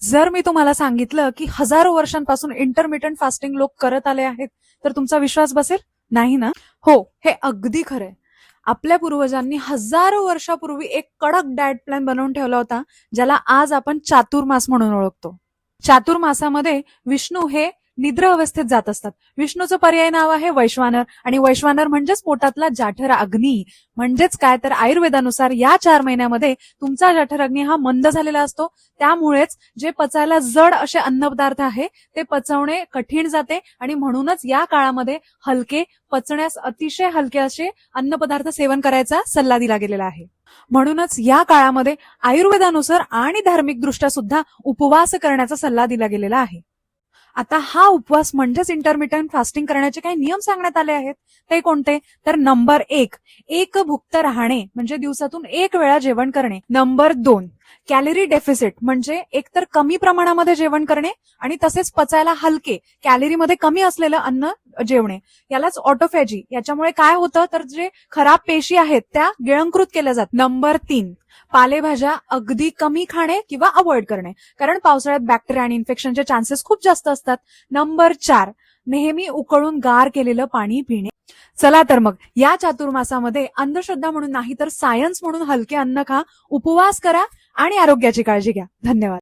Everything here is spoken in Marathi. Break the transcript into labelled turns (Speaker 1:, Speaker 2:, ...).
Speaker 1: जर मी तुम्हाला सांगितलं की हजारो वर्षांपासून इंटरमिटंट फास्टिंग लोक करत आले आहेत, तर तुमचा विश्वास बसेल? नाही ना? हो, हे अगदी खरंय. आपल्या पूर्वजांनी हजारो वर्षापूर्वी एक कडक डाएट प्लॅन बनवून ठेवला होता, ज्याला आज आपण चातुर्मास म्हणून ओळखतो. चातुर्मासामध्ये विष्णू हे निद्रा अवस्थेत जात असतात. विष्णूचं पर्याय नाव आहे वैश्वानर, आणि वैश्वानर म्हणजेच पोटातला जाठर अग्नी. म्हणजेच काय, तर आयुर्वेदानुसार या 4 महिन्यामध्ये तुमचा जाठर अग्नी हा मंद झालेला असतो. त्यामुळेच जे पचायला जड असे अन्नपदार्थ आहे ते पचवणे कठीण जाते, आणि म्हणूनच या काळामध्ये हलके, पचण्यास अतिशय हलके असे अन्नपदार्थ सेवन करायचा सल्ला दिला गेलेला आहे. म्हणूनच या काळामध्ये आयुर्वेदानुसार आणि धार्मिक दृष्ट्या सुद्धा उपवास करण्याचा सल्ला दिला गेलेला आहे. आता हा उपवास म्हणजेच इंटरमिटंट फास्टिंग करण्याचे काही नियम सांगण्यात आले आहेत. ते कोणते? तर नंबर 1, एकभुक्त राहणे म्हणजे दिवसातून 1 वेळा जेवण करणे. नंबर 2, कॅलरी डेफिसिट म्हणजे एकतर कमी प्रमाणामध्ये जेवण करणे आणि तसेच पचायला हलके, कॅलरीमध्ये कमी असलेलं अन्न जेवणे. यालाच ऑटोफॅजी. याच्यामुळे काय होतं, तर जे खराब पेशी आहेत त्या गिळंकृत केल्या जातात. नंबर 3, पालेभाज्या अगदी कमी खाणे किंवा अवॉइड करणे, कारण पावसाळ्यात बॅक्टेरिया आणि इन्फेक्शनचे चान्सेस खूप जास्त असतात. नंबर 4, नेहमी उकळून गार केलेलं पाणी पिणे. चला तर मग या चातुर्मासामध्ये अंधश्रद्धा म्हणून नाही तर सायन्स म्हणून हलके अन्न खा, उपवास करा आणि आरोग्याची काळजी घ्या. धन्यवाद.